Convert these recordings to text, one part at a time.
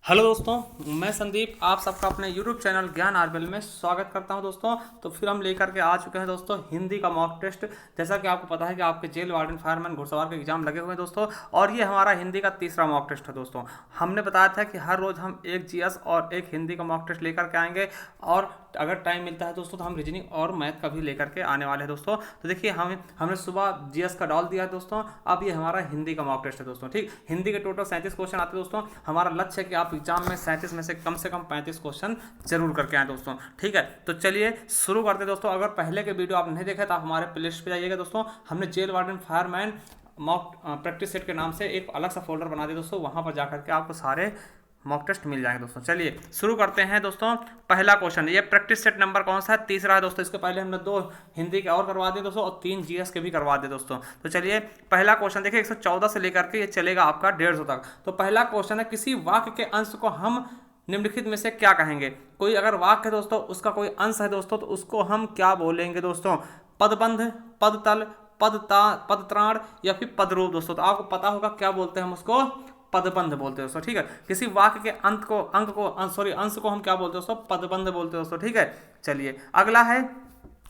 Hello दोस्तों, मैं संदीप आप सबका अपने YouTube चैनल ज्ञान आरबेल में स्वागत करता हूं दोस्तों। तो फिर हम लेकर के आ चुके हैं दोस्तों हिंदी का मॉक टेस्ट। जैसा कि आपको पता है कि आपके जेल वार्डन फायरमैन घुड़सवार के एग्जाम लगे हुए हैं दोस्तों, और ये हमारा हिंदी का तीसरा मॉक टेस्ट है दोस्तों। हमने बताया था कि हर रोज़ हम एक जीएस और एक हिंदी का मॉक टेस्ट लेकर के आएंगे, और अगर टाइम मिलता है दोस्तों तो हम रीजनिंग और मैथ का भी लेकर के आने वाले हैं दोस्तों। तो देखिए हमने सुबह जीएस का डाल दिया है दोस्तों, अब ये हमारा हिंदी का मॉक टेस्ट है दोस्तों। ठीक, हिंदी के टोटल 37 क्वेश्चन आते हैं दोस्तों। हमारा लक्ष्य है कि आप एग्जाम में 37 में से कम 35 क्वेश्चन जरूर करके आए दोस्तों। ठीक है, तो चलिए शुरू करते हैं दोस्तों। अगर पहले के वीडियो आप नहीं देखे तो आप हमारे प्लेलिस्ट पे जाइएगा दोस्तों। हमने jail warden fireman mock practice set के नाम से एक अलग सा फोल्डर बना दिया दोस्तों, वहां पर जाकर के आपको सारे मॉक टेस्ट मिल जाएंगे दोस्तों। चलिए शुरू करते हैं दोस्तों। पहला क्वेश्चन, ये प्रैक्टिस सेट नंबर कौन सा है? तीसरा है दोस्तों। इसके पहले हमने 2 हिंदी के और करवा दिए दोस्तों, और 3 जीएस के भी करवा दिए दोस्तों। तो चलिए पहला क्वेश्चन देखिए, 114 से लेकर के ये चलेगा आपका 150 तक। तो पहला क्वेश्चन है, किसी वाक्य के अंश को हम निम्नलिखित में से क्या कहेंगे? कोई अगर वाक्य है दोस्तों, उसका कोई अंश है दोस्तों, तो उसको हम क्या बोलेंगे दोस्तों? पदबंध, पदतल, पदत्राण या फिर पदरूप दोस्तों। तो आपको पता होगा क्या बोलते हैं हम उसको? पदबंध बोलते हैं दोस्तों। ठीक है, किसी वाक्य के अंश को हम क्या बोलते हैं दोस्तों? पदबंध बोलते हैं दोस्तों। ठीक है, चलिए अगला है,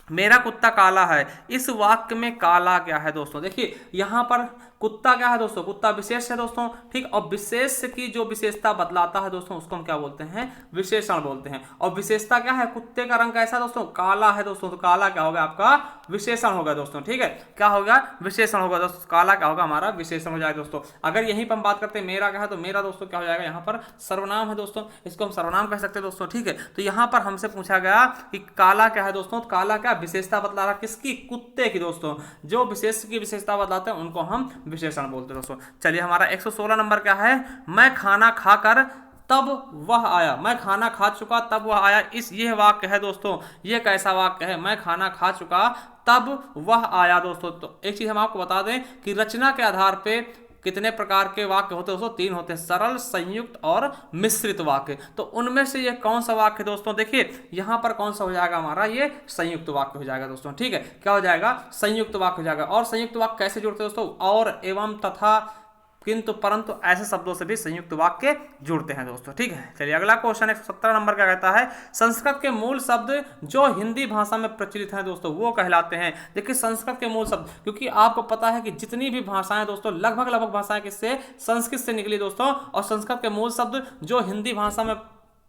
मेरा कुत्ता काला है। इस वाक्य में काला क्या है दोस्तों? देखिए यहाँ पर कुत्ता क्या है दोस्तों? कुत्ता विशेष है दोस्तों। ठीक, और विशेष की जो विशेषता बतलाता है दोस्तों, उसको हम क्या बोलते हैं? विशेषण बोलते हैं। और विशेषता क्या है? कुत्ते का रंग कैसा है दोस्तों? काला है दोस्तों। तो काला क्या होगा? आपका विशेषण होगा दोस्तों। ठीक है, क्या होगा? विशेषण होगा दोस्तों। काला क्या होगा? हमारा विशेषण हो जाएगा दोस्तों। अगर यहीं पर हम बात करते हैं मेरा क्या है, तो मेरा दोस्तों क्या हो जाएगा? यहाँ पर सर्वनाम है दोस्तों, इसको हम सर्वनाम कह सकते हैं दोस्तों। ठीक है, तो यहाँ पर हमसे पूछा गया कि काला क्या है दोस्तों? काला क्या विशेषता बतला रहा? किसकी? कुत्ते की दोस्तों। जो विशेष की विशेषता बतलाते हैं उनको हम विशेषण बोलते हैं दोस्तों। चलिए हमारा 116 नंबर क्या है? मैं खाना खाकर तब वह आया। मैं खाना खा चुका तब वह आया। यह वाक्य है दोस्तों, ये कैसा वाक्य है? मैं खाना खा चुका तब वह आया दोस्तों। तो एक चीज हम आपको बता दें कि रचना के आधार पे कितने प्रकार के वाक्य होते हैं दोस्तों? 3 होते हैं, सरल, संयुक्त और मिश्रित वाक्य। तो उनमें से ये कौन सा वाक्य दोस्तों? देखिए यहाँ पर कौन सा हो जाएगा हमारा? ये संयुक्त वाक्य हो जाएगा दोस्तों। ठीक है, क्या हो जाएगा? संयुक्त वाक्य हो जाएगा। और संयुक्त वाक्य कैसे जुड़ते हैं दोस्तों? और, एवं, तथा, किंतु, परंतु ऐसे शब्दों से भी संयुक्त वाक्य जुड़ते हैं दोस्तों। ठीक है, चलिए अगला क्वेश्चन 117 नंबर का कहता है, संस्कृत के मूल शब्द जो हिंदी भाषा में प्रचलित हैं दोस्तों वो कहलाते हैं। देखिए संस्कृत के मूल शब्द, क्योंकि आपको पता है कि जितनी भी भाषाएं दोस्तों, लगभग भाषाएं किससे? संस्कृत से निकली दोस्तों। और संस्कृत के मूल शब्द जो हिंदी भाषा में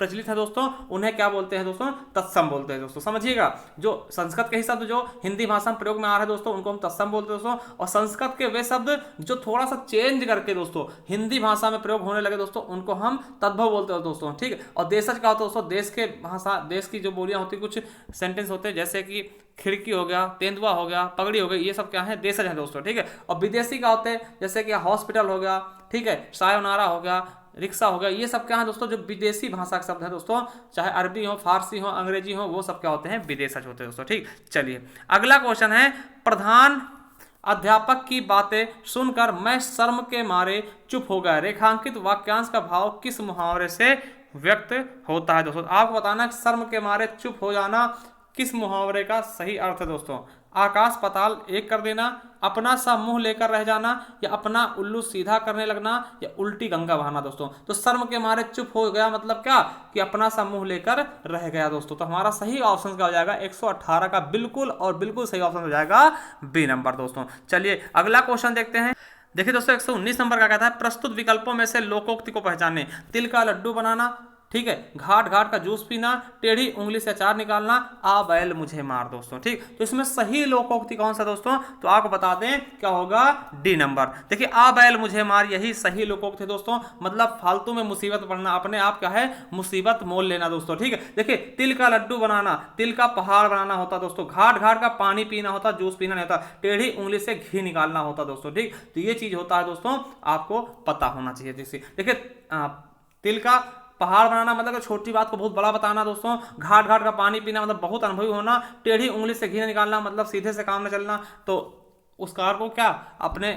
प्रचलित है दोस्तों, उन्हें क्या बोलते हैं दोस्तों? तत्सम बोलते हैं दोस्तों। समझिएगा, जो संस्कृत के ही शब्द जो हिंदी भाषा में प्रयोग में आ रहे हैं दोस्तों, उनको हम तत्सम बोलते हैं दोस्तों। और संस्कृत के वे शब्द जो थोड़ा सा चेंज करके दोस्तों हिंदी भाषा में प्रयोग होने लगे दोस्तों, उनको हम तद्भव बोलते हैं दोस्तों। ठीक है, और देशज क्या होता है दोस्तों? देश के भाषा, देश की जो बोलियां होती है, कुछ सेंटेंस होते हैं जैसे कि खिड़की हो गया, तेंदुआ हो गया, पगड़ी हो गई, ये सब क्या है? देशज है दोस्तों। ठीक है, और विदेशी का होते हैं जैसे कि हॉस्पिटल हो गया, ठीक है, सायोनारा हो गया, रिक्शा हो गया, ये सब क्या है दोस्तों? जो विदेशी भाषा के शब्द है दोस्तों, चाहे अरबी हो, फारसी हो, अंग्रेजी हो, वो सब क्या होते हैं? विदेशज होते हैं दोस्तों। ठीक, चलिए अगला क्वेश्चन है, प्रधान अध्यापक की बातें सुनकर मैं शर्म के मारे चुप हो गया। रेखांकित वाक्यांश का भाव किस मुहावरे से व्यक्त होता है दोस्तों? आपको बताना शर्म के मारे चुप हो जाना किस मुहावरे का सही अर्थ है दोस्तों? आकाश पाताल एक कर देना, अपना सा मुंह लेकर रह जाना, या अपना उल्लू सीधा करने लगना, या उल्टी गंगा बहाना दोस्तों। तो शर्म के मारे चुप हो गया मतलब क्या? कि अपना सा मुंह लेकर रह गया दोस्तों। तो हमारा सही ऑप्शन क्या हो जाएगा? 118 का बिल्कुल और बिल्कुल सही ऑप्शन हो जाएगा बी नंबर दोस्तों। चलिए अगला क्वेश्चन देखते हैं। देखिए दोस्तों 119 नंबर का कहता है, प्रस्तुत विकल्पों में से लोकोक्ति को पहचाने। तिल का लड्डू बनाना, ठीक है, घाट घाट का जूस पीना, टेढ़ी उंगली से अचार निकालना, आ बैल मुझे मार दोस्तों। ठीक, तो इसमें सही लोकोक्ति कौन सा दोस्तों? तो आपको बता दें क्या होगा? D number. देखिए आ बैल मुझे मार, यही सही लोकोक्ति दोस्तों। मतलब फालतू में मुसीबत पड़ना, अपने आप क्या है? मुसीबत मोल लेना दोस्तों। ठीक है, देखिए तिल का लड्डू बनाना, तिल का पहाड़ बनाना होता दोस्तों। घाट घाट का पानी पीना होता, जूस पीना नहीं होता। टेढ़ी उंगली से घी निकालना होता दोस्तों। ठीक, तो ये चीज होता है दोस्तों, आपको पता होना चाहिए। जैसे देखिए तिल का पहाड़ बनाना मतलब छोटी बात को बहुत बड़ा बताना दोस्तों। घाट घाट का पानी पीना मतलब बहुत अनुभवी होना। टेढ़ी उंगली से घी निकालना मतलब सीधे से काम न चलना। तो उस कार्य को क्या अपने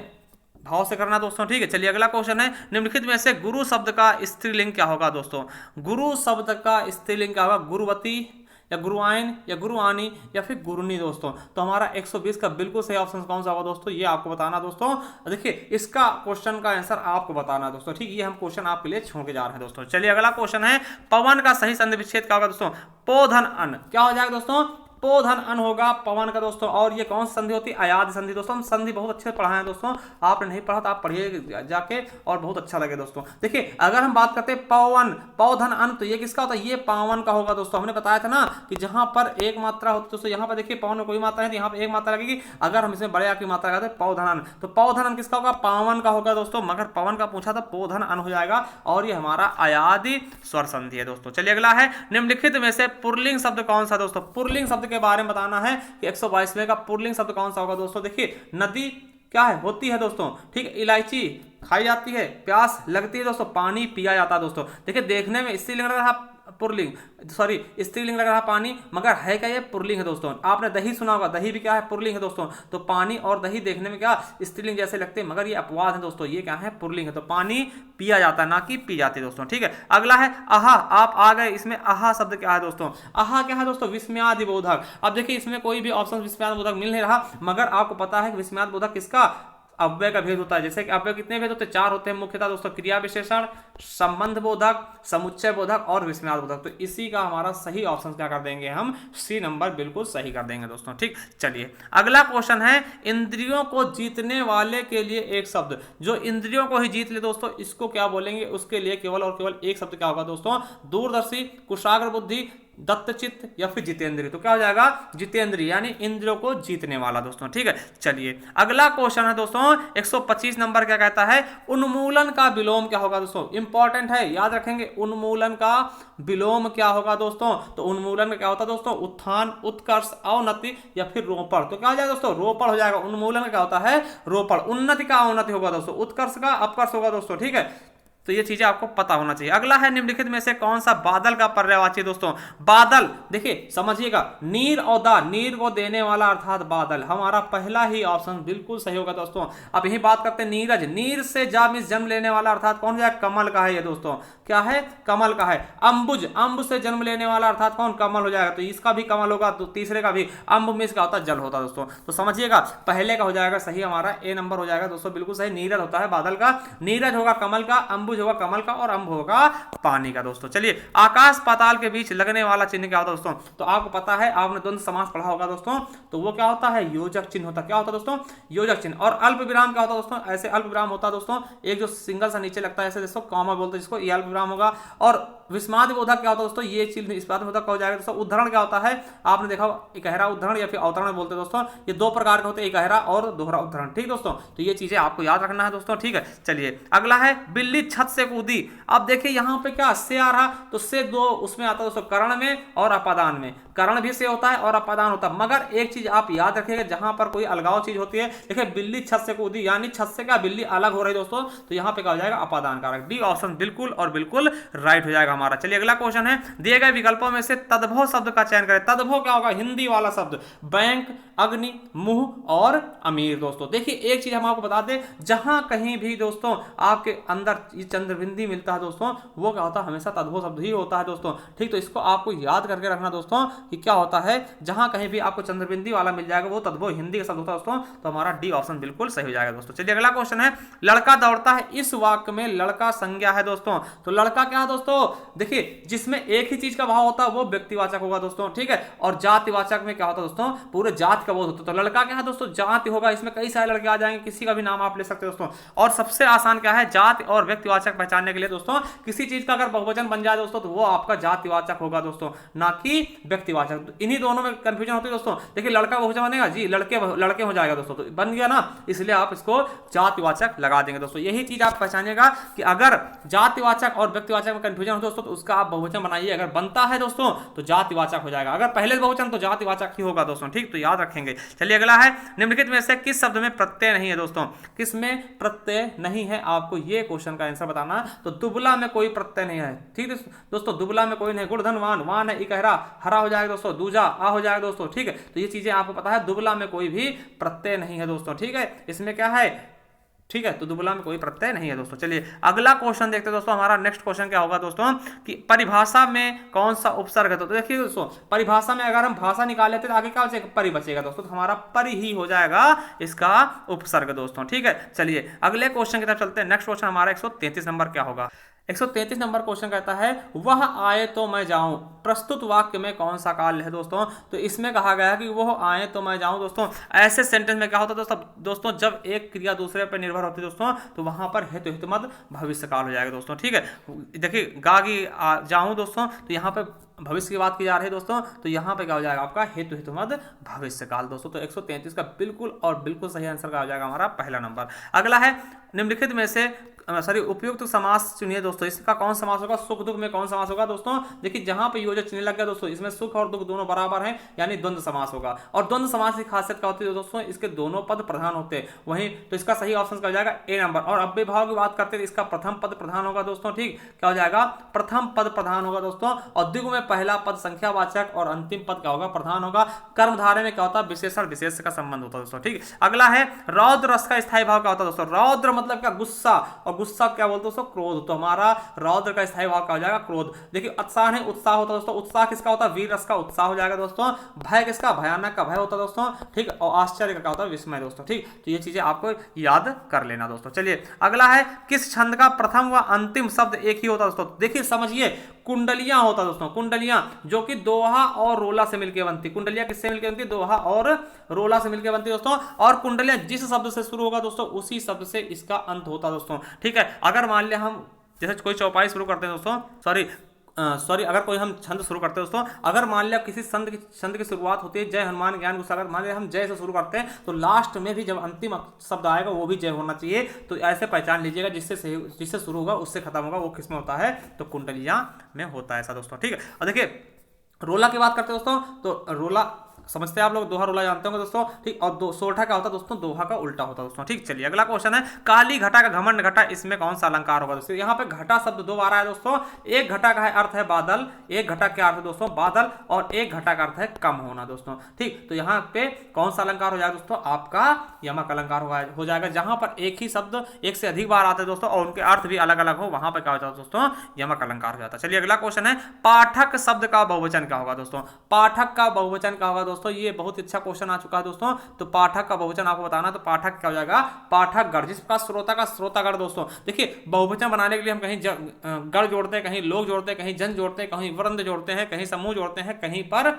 भाव से करना दोस्तों। ठीक है, चलिए अगला क्वेश्चन है, निम्नलिखित में से गुरु शब्द का स्त्रीलिंग क्या होगा दोस्तों? गुरु शब्द का स्त्रीलिंग क्या होगा? गुरुवती, या गुरुआइन या गुरुआनी या फिर गुरनी दोस्तों। तो हमारा 120 का बिल्कुल सही ऑप्शन कौन सा होगा दोस्तों, ये आपको बताना दोस्तों। देखिए इसका क्वेश्चन का आंसर आपको बताना है दोस्तों, ठीक। ये हम क्वेश्चन आपके लिए छोड़ के जा रहे हैं दोस्तों। चलिए अगला क्वेश्चन है, पवन का सही संधि विच्छेद क्या होगा दोस्तों, पोधन अन। क्या हो जाएगा दोस्तों, पोधन अन होगा पवन का दोस्तों। और ये कौन सी संधि होती है, अयाद संधि दोस्तों। हम संधि बहुत अच्छे से पढ़ाए हैं दोस्तों, आपने नहीं पढ़ा तो आप पढ़िए जाके और बहुत अच्छा लगे दोस्तों। देखिए अगर हम बात करते हैं पवन पौधन अन, तो ये किसका होता है, ये पावन का होगा दोस्तों। हमने बताया था ना कि जहां पर एक मात्रा होती है दोस्तों, यहाँ पर देखिए पवन में कोई मात्रा है तो यहाँ पर एक मात्रा लगेगी। अगर हम इसमें बड़े आ की मात्रा लगाते हैं पौधन अन, तो पौधन अन किसका होगा, पावन का होगा दोस्तों। मगर पवन का पूछा था, पोधन अन हो जाएगा। और ये हमारा अयादी स्वर संधि है दोस्तों। चलिए अगला है, निम्नलिखित में से पुल्लिंग शब्द कौन सा दोस्तों। पुल्लिंग शब्द के बारे में बताना है कि 122वें का पुल्लिंग शब्द कौन सा होगा दोस्तों। देखिए नदी क्या है, होती है दोस्तों, ठीक। इलायची खाई जाती है, प्यास लगती है दोस्तों, पानी पिया जाता है दोस्तों। देखिए देखने में स्त्रीलिंग लग रहा पुल्लिंग, सॉरी स्त्रीलिंग लग रहा पानी, मगर है क्या, ये पुल्लिंग है दोस्तों। आपने दही सुना होगा, दही भी क्या है, पुल्लिंग है दोस्तों। तो पानी और दही देखने में क्या स्त्रीलिंग जैसे लगते हैं, मगर ये अपवाद है दोस्तों। ये क्या है, पुल्लिंग है। तो पानी पिया जाता है, ना कि पी जाती है दोस्तों, ठीक है। अगला है आहा। आप आ गए, इसमें आहा शब्द क्या है दोस्तों, आहा क्या है दोस्तों, विस्मयादि बोधक। अब देखिए इसमें कोई भी ऑप्शन विस्मयादि बोधक मिल नहीं रहा, मगर आपको पता है कि विस्मयादि बोधक किसका, अव्यय का भेद होता है। जैसे कि अव्यय कितने भेद होते हैं, 4 होते हैं मुख्यतः दोस्तों, क्रिया विशेषण, संबंध बोधक, समुच्चय बोधक और विस्मयादि बोधक। तो इसी का हमारा सही ऑप्शन क्या कर देंगे हम, सी नंबर बिल्कुल सही कर देंगे दोस्तों, ठीक। चलिए अगला क्वेश्चन है, इंद्रियों को जीतने वाले के लिए एक शब्द। जो इंद्रियों को ही जीत ले दोस्तों, इसको क्या बोलेंगे, उसके लिए केवल और केवल एक शब्द क्या होगा दोस्तों, दूरदर्शी, कुशाग्र बुद्धि, दत्तचित्त या फिर जितेंद्रिय। तो क्या हो जाएगा, जितेंद्रिय, यानी इंद्रियों को जीतने वाला दोस्तों, ठीक है। चलिए अगला क्वेश्चन है दोस्तों, 125 नंबर क्या कहता है, उन्मूलन का विलोम क्या होगा दोस्तों। इंपॉर्टेंट है, याद रखेंगे, उन्मूलन का विलोम क्या होगा दोस्तों। तो उन्मूलन में क्या होता है दोस्तों, उत्थान, उत्कर्ष, अवनति या फिर रोपण। तो क्या हो जाएगा दोस्तों, रोपण हो जाएगा। उन्मूलन का क्या होता है, रोपण। उन्नति का अवनति होगा दोस्तों, उत्कर्ष का अपकर्ष होगा दोस्तों, ठीक है। तो ये चीजें आपको पता होना चाहिए। अगला है, निम्नलिखित में से कौन सा बादल का पर्यायवाची दोस्तों। बादल देखिए समझिएगा, नीर और दा, नीर को देने वाला अर्थात बादल, हमारा पहला ही ऑप्शन बिल्कुल सही होगा दोस्तों। अब यही बात करते हैं, नीरज, नीर से जन्म लेने वाला अर्थात कौन है, कमल का है ये दोस्तों, क्या है, कमल का है। अंबुज, अंब से जन्म लेने वाला अर्थात कौन, कमल हो जाएगा। तो इसका भी कमल होगा, तो तीसरे का भी। अंब में इसका होता है जल होता है दोस्तों। तो समझिएगा पहले का हो जाएगा सही, हमारा ए नंबर हो जाएगा दोस्तों, बिल्कुल सही। नीरज होता है बादल का, नीरज होगा कमल का, अंबुज होगा कमल का और अंब होगा पानी का दोस्तों। चलिए आकाश पाताल के बीच लगने वाला चिन्ह क्या होता है दोस्तों। तो आपको पता है, आपने द्वंद्व समास पढ़ा होगा दोस्तों, तो वो क्या होता है, योजक चिन्ह होता है। क्या होता है दोस्तों, योजक चिन्ह। और अल्प विराम क्या होता है दोस्तों, ऐसे अल्प विराम होता है दोस्तों, एक जो सिंगल सा नीचे लगता है ऐसे दोस्तों, कॉमा बोलते हैं जिसको, ये अल्प विराम होगा। और विस्माद बोधक क्या होता है दोस्तों, ये चिन्ह इस बात में बोधक हो जाएगा दोस्तों। उद्धरण क्या होता है, आपने देखा इकहरा उद्धरण या फिर अवतरण बोलते हैं दोस्तों। ये दो प्रकार के होते हैं, इकहरा और दोहरा उद्धरण, ठीक दोस्तों। तो ये चीजें आपको याद रखना है दोस्तों, ठीक है। चलिए अगला है, बिल्ली छत से कूदी। अब देखिए यहाँ पे क्या से आ रहा, तो से दो उसमें आता है दोस्तों, करण में और अपादान में। करण भी से होता है और अपादान होता है, मगर एक चीज आप याद रखिएगा, जहां पर कोई अलगाव चीज होती है, देखिए बिल्ली छत से कूदी, यानी छत से क्या बिल्ली अलग हो रही है दोस्तों, तो यहाँ पे क्या हो जाएगा, अपादान कारक। डी ऑप्शन बिल्कुल और बिल्कुल राइट हो जाएगा हमारा। चलिए अगला क्वेश्चन है, दिए गए विकल्पों में से तद्भव शब्द का चयन करें। तद्भव क्या होगा, हिंदी वाला शब्द, बैंक, अग्नि, मुंह और अमीर दोस्तों। देखिए एक चीज हम आपको बता दें, जहां कहीं भी दोस्तों आपके अंदर चंद्रबिंदी मिलता है दोस्तों, वो क्या होता है, हमेशा तद्भव शब्द ही होता है दोस्तों, ठीक। तो इसको आपको याद करके रखना दोस्तों कि क्या होता है, जहां कहीं भी आपको चंद्रबिंदी वाला मिल जाएगा वो तद्भव हिंदी का शब्द होता है दोस्तों। तो हमारा डी ऑप्शन बिल्कुल सही हो जाएगा दोस्तों। चलिए अगला क्वेश्चन है, लड़का दौड़ता है, इस वाक्य में लड़का संज्ञा है दोस्तों। तो लड़का क्या है दोस्तों, देखिए जिसमें एक ही चीज का भाव होता है वो व्यक्तिवाचक होगा दोस्तों, ठीक है। और जातिवाचक में क्या होता है दोस्तों, पूरे जात का बोध होता है। तो लड़का क्या है दोस्तों, जाति होगा। इसमें कई सारे लड़के आ जाएंगे, किसी का भी नाम आप ले सकते हो दोस्तों। और सबसे आसान क्या है, जाति और व्यक्तिवाचक पहचानने के लिए दोस्तों, किसी चीज का अगर बहुवचन बन जाए दोस्तों, तो वो आपका जातिवाचक होगा दोस्तों, ना कि व्यक्तिवाचक। इन्हीं दोनों में कंफ्यूजन होती है दोस्तों। देखिए लड़का बहुवचन बनेगा जी, लड़के हो जाएगा दोस्तों, तो बन गया ना, इसलिए आप इसको जातिवाचक लगा देंगे दोस्तों। यही चीज आप पहचानिएगा कि अगर जातिवाचक और व्यक्तिवाचक में कंफ्यूजन हो दोस्तों, तो उसका आप बहुवचन बनाइए। अगर बनता है दोस्तों तो जातिवाचक हो जाएगा, अगर पहले बहुवचन तो जातिवाचक ही होगा दोस्तों, ठीक। तो याद रखेंगे। चलिए अगला है, निम्नलिखित में से किस शब्द में प्रत्यय नहीं है दोस्तों। किस में प्रत्यय नहीं है, आपको ये क्वेश्चन का आंसर बताना। तो दुबला में कोई प्रत्यय नहीं है, ठीक है दोस्तों, दुबला में कोई नहीं। गुणधन वान, वान है इकहरा, हरा हो जाएगा दोस्तों, दूजा आ हो जाएगा दोस्तों, ठीक है। तो ये चीजें आपको पता है, दुबला में कोई भी प्रत्यय नहीं है दोस्तों, ठीक है। इसमें क्या है, ठीक है, तो दुबला में कोई प्रत्यय नहीं है दोस्तों। चलिए अगला क्वेश्चन देखते हैं दोस्तों। हमारा नेक्स्ट क्वेश्चन क्या होगा दोस्तों कि परिभाषा में कौन सा उपसर्ग है। तो देखिए दोस्तों, परिभाषा में अगर हम भाषा निकाले तो आगे क्या बचेगा, परि बचेगा दोस्तों, तो हमारा परि ही हो जाएगा इसका उपसर्ग दोस्तों। ठीक है, चलिए अगले क्वेश्चन की तरफ चलते हैं। नेक्स्ट क्वेश्चन हमारा 133 नंबर क्या होगा। 133 नंबर क्वेश्चन कहता है वह आए तो मैं जाऊं, प्रस्तुत वाक्य में कौन सा काल है दोस्तों। तो इसमें कहा गया है कि वह आए तो मैं जाऊं दोस्तों। ऐसे सेंटेंस में क्या होता है दोस्तों, जब एक क्रिया दूसरे पर निर्भर होती है दोस्तों, तो वहां पर हेतु हितमत भविष्य काल हो जाएगा दोस्तों। ठीक है, देखिए गागी जाऊं दोस्तों, तो यहाँ पे भविष्य की बात की जा रही है दोस्तों, तो यहाँ पे क्या हो जाएगा आपका हेतु हितमत भविष्य काल दोस्तों। तो 133 का बिल्कुल और बिल्कुल सही आंसर का हो जाएगा हमारा पहला नंबर। अगला है निम्नलिखित में से उपयुक्त समास चुनिए दोस्तों। इसका कौन समास होगा, सुख दुख में कौन समास होगा दोस्तों। देखिए जहां पे योजक चुनने लग गया दोस्तों, इसमें सुख और दुख दोनों बराबर हैं, यानी द्वंद्व समास होगा। और द्वंद्व समास की खासियत क्या होती है दोस्तों, इसके दोनों पद प्रधान होते हैं। वहीं तो इसका सही ऑप्शन क्या हो जाएगा, ए नंबर। और अव्यय भाव की बात करते हैं, इसका प्रथम पद प्रधान होगा दोस्तों। ठीक, क्या हो जाएगा, प्रथम पद प्रधान होगा दोस्तों। और द्विगु में पहला पद संख्यावाचक और अंतिम पद क्या होगा, प्रधान होगा। कर्मधारय में क्या होता है, विशेषण विशेष का संबंध होता है दोस्तों। ठीक, अगला है रौद्र रस का स्थायी भाव क्या होता है दोस्तों। रौद्र मतलब क्या, गुस्सा, और गुस्सा क्या बोलते हैं क्रोध। तो हमारा रौद्र का स्थायी भाव क्या हो जाएगा, क्रोध। देखिए उत्साह नहीं उत्साह होता दोस्तों। उत्साह किसका होता है, वीर रस का उत्साह हो जाएगा दोस्तों। भय किसका, भयानक का भय होता है दोस्तों। ठीक, और आश्चर्य का क्या होता है, विस्मय दोस्तों। ठीक, तो ये चीजें आपको याद कर लेना दोस्तों। चलिए अगला है किस छंद का प्रथम व अंतिम शब्द एक ही होता है दोस्तों। देखिए समझिए, कुंडलियां होता दोस्तों, कुंडलियां जो कि दोहा और रोला से मिलकर बनती। कुंडलियां किससे मिलकर बनती, दोहा और रोला से मिलकर बनती दोस्तों। और कुंडलियां जिस शब्द से शुरू होगा दोस्तों, उसी शब्द से इसका अंत होता दोस्तों। ठीक है, अगर मान लिया हम जैसे कोई चौपाई शुरू करते हैं दोस्तों, सॉरी अगर कोई हम छंद शुरू करते हैं दोस्तों, अगर मान लिया किसी छंद की शुरुआत होती है जय हनुमान ज्ञान गुसागर, मान लिया हम जय से शुरू करते हैं, तो लास्ट में भी जब अंतिम शब्द आएगा वो भी जय होना चाहिए। तो ऐसे पहचान लीजिएगा, जिससे शुरू होगा उससे खत्म होगा, वो किस में होता है, तो कुंडलियां में होता है ऐसा दोस्तों। ठीक है, और देखिए रोला की बात करते हैं दोस्तों, तो रोला समझते हैं आप लोग, दोहा रोला जानते होंगे दोस्तों। ठीक, और सोरठा क्या होता है दोस्तों, दोहा का उल्टा होता है दोस्तों। ठीक, चलिए अगला क्वेश्चन है काली घटा का घमंड घटा, इसमें कौन सा अलंकार होगा दोस्तों। यहाँ पे घटा शब्द दो बार आया दोस्तों। एक घटा का अर्थ है बादल, एक घटा क्या अर्थ है दोस्तों, बादल, और एक घटा का अर्थ है कम होना दोस्तों। ठीक, तो यहाँ पे कौन सा अलंकार हो जाएगा दोस्तों, आपका यमक अलंकार हो जाएगा। जहां पर एक ही शब्द एक से अधिक बार आते हैं दोस्तों और उनके अर्थ भी अलग अलग हो, वहां पर क्या हो जाता है दोस्तों, यमक अलंकार हो जाता है। चलिए अगला क्वेश्चन है पाठक शब्द का बहुवचन क्या होगा दोस्तों। पाठक का बहुवचन क्या होगा दोस्तों, ये बहुत अच्छा क्वेश्चन आ चुका है दोस्तों। तो पाठक का बहुवचन आपको बताना, तो पाठक क्या हो जाएगा, पाठकगण। जिसका श्रोता का श्रोतागण दोस्तों। देखिए बहुवचन बनाने के लिए हम कहीं गण जोड़ते हैं, कहीं लोग जोड़ते हैं, कहीं जन जोड़ते हैं, कहीं वर्ण जोड़ते हैं, कहीं समूह जोड़ते हैं, कहीं पर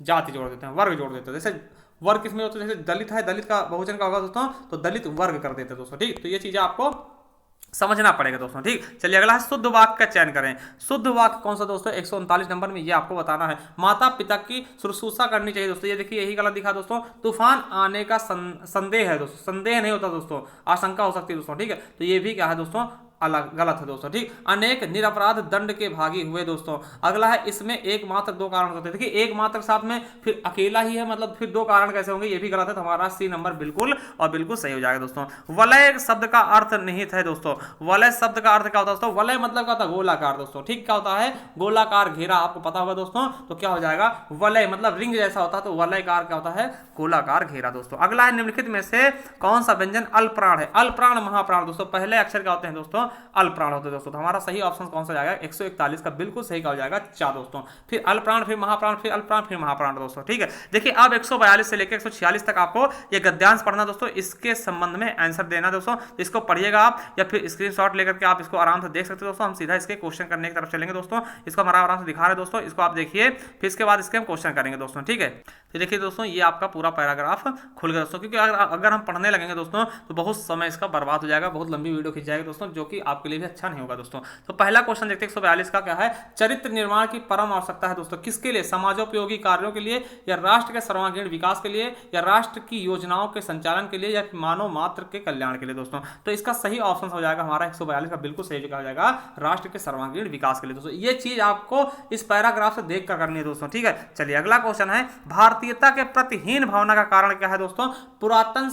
जाति जोड़ देते हैं, वर्ग जोड़ देते हैं। जैसे वर्ग किसमें होता है, जैसे दलित है, दलित का बहुवचन का होगा दोस्तों, तो दलित वर्ग कर देते हैं दोस्तों। ठीक, तो ये चीजें आपको समझना पड़ेगा दोस्तों। ठीक, चलिए अगला है शुद्ध वाक्य का चयन करें। शुद्ध वाक्य कौन सा दोस्तों, 139 नंबर में ये आपको बताना है। माता पिता की शुश्रूषा करनी चाहिए दोस्तों। ये देखिए यही गलत दिखा दोस्तों। तूफान आने का संदेह है दोस्तों, संदेह नहीं होता दोस्तों, आशंका हो सकती है दोस्तों। ठीक है, तो ये भी क्या है दोस्तों, अलग गलत है दोस्तों। ठीक, अनेक निरपराध दंड के भागी हुए दोस्तों। अगला है इसमें एकमात्र दो कारण होते हैं। देखिए एकमात्र साथ में फिर अकेला ही है, मतलब फिर दो कारण कैसे होंगे, ये भी गलत है। तो हमारा सी नंबर बिल्कुल और बिल्कुल सही हो जाएगा दोस्तों। वलय शब्द का अर्थ निहित है दोस्तों। वलय शब्द का अर्थ क्या होता है दोस्तों, वलय मतलब क्या होता है, गोलाकार दोस्तों। ठीक, क्या होता है, गोलाकार घेरा, आपको पता होगा दोस्तों। तो क्या हो जाएगा, वलय मतलब रिंग जैसा होता है, तो वलयकार क्या होता है, गोलाकार घेरा दोस्तों। अगला है निम्नलिखित में से कौन सा व्यंजन अल्पप्राण है। अल्पप्राण महाप्राण दोस्तों, पहले अक्षर क्या होते हैं दोस्तों, अल्पप्राण होते हैं दोस्तों। तो हमारा सही ऑप्शन कौन सा जाएगा, 141 का बिल्कुल सही का हो जाएगा चा दोस्तों। फिर अल्पप्राण, फिर महाप्राण, फिर अल्पप्राण, फिर महाप्राण दोस्तों। ठीक है, देखिए अब 142 से लेकर 146 तक आपको ये गद्यांश पढ़ना दोस्तों। इसके संबंध में आंसर देना दोस्तों। तो इसको पढ़िएगा आप, या फिर स्क्रीनशॉट लेकर के आप इसको आराम से देख सकते हो दोस्तों। हम सीधा इसके क्वेश्चन करने की तरफ चलेंगे दोस्तों। इसको हमारा आराम से दिखा रहे हैं दोस्तों, इसको आप देखिए, फिर इसके बाद इसके हम क्वेश्चन करेंगे दोस्तों। ठीक है, तो देखिए दोस्तों ये आपका पूरा पैराग्राफ खुल गया दोस्तों। क्योंकि अगर हम पढ़ने लगेंगे दोस्तों तो बहुत समय इसका बर्बाद हो जाएगा, बहुत लंबी वीडियो खिंच जाएगी दोस्तों, जो कि आपके लिए भी अच्छा नहीं होगा दोस्तों। तो पहला क्वेश्चन देखते हैं 142 का क्या है, चरित्र निर्माण की परम आवश्यकता है दोस्तों किसके लिए, समाजोपयोगी कार्यों के लिए, या राष्ट्र के सर्वांगीण विकास के लिए, या राष्ट्र की योजनाओं के संचालन के लिए, या मानव मात्र के कल्याण के लिए दोस्तों। तो इसका सही ऑप्शन हो जाएगा हमारा 142 का बिल्कुल सही हो जाएगा, राष्ट्र के सर्वांगीण विकास के लिए दोस्तों। ये चीज आपको इस पैराग्राफ से देख कर करनी है दोस्तों। ठीक है, चलिए अगला क्वेश्चन है भारतीयता के प्रतिहीन भावना का कारण क्या है दोस्तों। पुरातन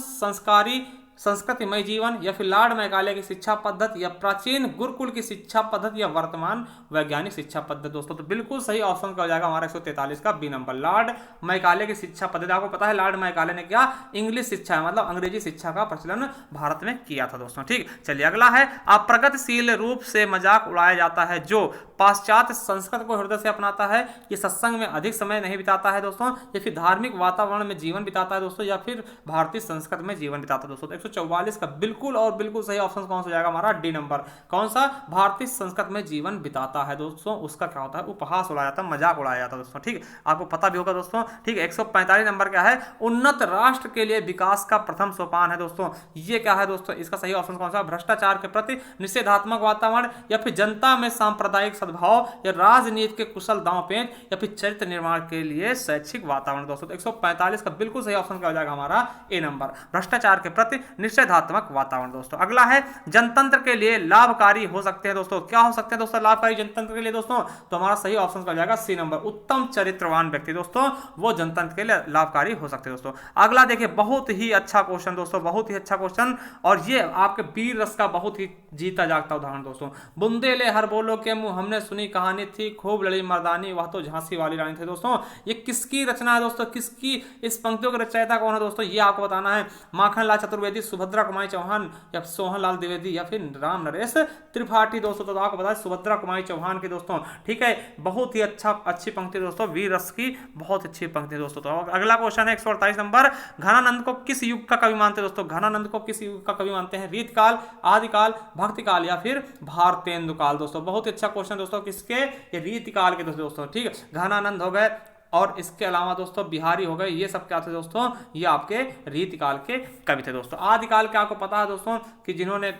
संस्कृतिमय जीवन, या फिर लॉर्ड मैकाले की शिक्षा पद्धति, या प्राचीन गुरुकुल की शिक्षा पद्धति, या वर्तमान वैज्ञानिक शिक्षा पद्धति। दोस्तों तो बिल्कुल सही ऑप्शन का हो जाएगा हमारा 143 का बी नंबर, लॉर्ड मैकाले की शिक्षा पद्धति। आपको पता है लॉर्ड मैकाले ने क्या इंग्लिश शिक्षा मतलब अंग्रेजी शिक्षा का प्रचलन भारत में किया था दोस्तों। ठीक, चलिए अगला है, अप्रगतिशील रूप से मजाक उड़ाया जाता है जो पाश्चात्य संस्कृति को हृदय से अपनाता है, ये सत्संग में अधिक समय नहीं बिताता है दोस्तों, या फिर धार्मिक वातावरण में जीवन बिताता है दोस्तों, या फिर भारतीय संस्कृति में जीवन बिताता है दोस्तों। 144 का बिल्कुल और बिल्कुल सही ऑप्शन कौन सा हो जाएगा हमारा डी नंबर, कौन सा, भारतीय संस्कृति में जीवन बिताता है दोस्तों। उसका क्या होता है, उपहास उड़ाया जाता है, मजाक उड़ाया जाता है दोस्तों। ठीक, आपको पता भी होगा दोस्तों। ठीक, 145 नंबर क्या है, उन्नत राष्ट्र के लिए विकास का प्रथम सोपान है दोस्तों। ये क्या है दोस्तों, इसका सही ऑप्शन कौन सा, भ्रष्टाचार के प्रति निषेधात्मक वातावरण, या फिर जनता में सांप्रदायिक सद्भाव, या राजनीति के कुशल दांवपेच, या फिर चरित्र निर्माण के लिए शैक्षिक वातावरण दोस्तों। तो 145 का बिल्कुल सही ऑप्शन क्या हो जाएगा हमारा ए नंबर, भ्रष्टाचार के प्रति निषेधात्मक वातावरण दोस्तों। अगला है, जनतंत्र के लिए लाभकारी हो सकते हैं दोस्तों। क्या हो सकते हैं दोस्तों लाभकारी जनतंत्र के लिए दोस्तों, तो हमारा सही ऑप्शन क्या हो जाएगा सी नंबर, उत्तम चरित्रवान व्यक्ति दोस्तों, वो जनतंत्र के लिए लाभकारी हो सकते हैं दोस्तों। अगला देखिए, बहुत ही अच्छा क्वेश्चन दोस्तों, बहुत ही अच्छा क्वेश्चन, और ये आपके वीर रस का बहुत ही जीता जागता उदाहरण दोस्तों। बुंदेले हर बोलो के मुंह, हमने सुनी कहानी थी, खूब लड़ी मर्दानी, वह तो झांसी वाली रानी थी दोस्तों। ये किसकी रचना है दोस्तों, किसकी इस पंक्तियों के रचयिता कौन है दोस्तों, ये आपको बताना है। माखनलाल चतुर्वेदी, सुभद्रा कुमारी चौहान, या सोहन लाल द्विवेदी, या फिर राम नरेश त्रिपाठी दोस्तों। तो आपको पता है सुभद्रा कुमारी चौहान की दोस्तों। ठीक है, बहुत ही अच्छी पंक्ति दोस्तों, वीर रस की बहुत अच्छी पंक्ति दोस्तों। तो अगला क्वेश्चन है 148 नंबर, घनानंद को किस युग का कवि मानते हैं दोस्तों, घनानंद को किस युग का कवि मानते हैं, रीतकाल, आदिकाल, भक्तिकाल, या फिर भारतेंदुकाल दोस्तों। बहुत ही अच्छा क्वेश्चन दोस्तों, किसके, ये रीतकाल के दोस्तों। ठीक है, घनानंद हो गए, और इसके अलावा दोस्तों बिहारी हो गए, ये सब क्या थे दोस्तों, ये आपके रीतकाल के कवि थे दोस्तों। आदिकाल के आपको पता है दोस्तों कि जिन्होंने,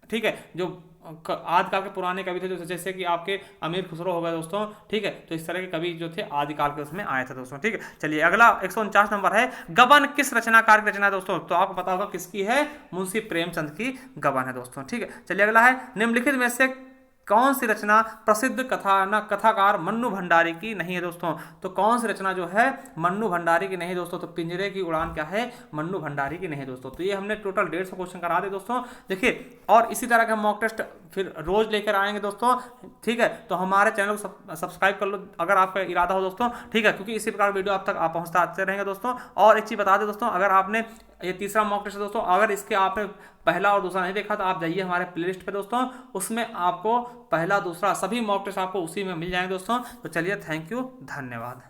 ठीक है, जो आदिकाल के पुराने कवि थे जैसे कि आपके अमीर खुसरो हो गए दोस्तों। ठीक है, तो इस तरह के कवि जो थे आदिकाल के उसमें आए थे दोस्तों। ठीक है, चलिए अगला 149 नंबर है, गबन किस रचनाकार की रचना है दोस्तों, तो आपको पता होगा किसकी है, मुंशी प्रेमचंद की गबन है दोस्तों। ठीक है, चलिए अगला है, निम्नलिखित में से कौन सी रचना प्रसिद्ध कथाकार मन्नू भंडारी की नहीं है दोस्तों, तो कौन सी रचना जो है मन्नू भंडारी की नहीं दोस्तों, तो पिंजरे की उड़ान क्या है, मन्नू भंडारी की नहीं दोस्तों। तो ये हमने टोटल 150 क्वेश्चन करा दे दोस्तों। देखिए, और इसी तरह का मॉक टेस्ट फिर रोज लेकर आएंगे दोस्तों। ठीक है, तो हमारे चैनल को सब्सक्राइब कर लो अगर आपका इरादा हो दोस्तों। ठीक है, क्योंकि इसी प्रकार वीडियो आप तक आप पहुंचता आते रहेंगे दोस्तों। और एक चीज बता दें दोस्तों, अगर आपने ये तीसरा मॉक टेस्ट है दोस्तों, अगर इसके आपने पहला और दूसरा नहीं देखा तो आप जाइए हमारे प्लेलिस्ट पे दोस्तों, उसमें आपको पहला दूसरा सभी मॉक टेस्ट आपको उसी में मिल जाएंगे दोस्तों। तो चलिए, थैंक यू, धन्यवाद।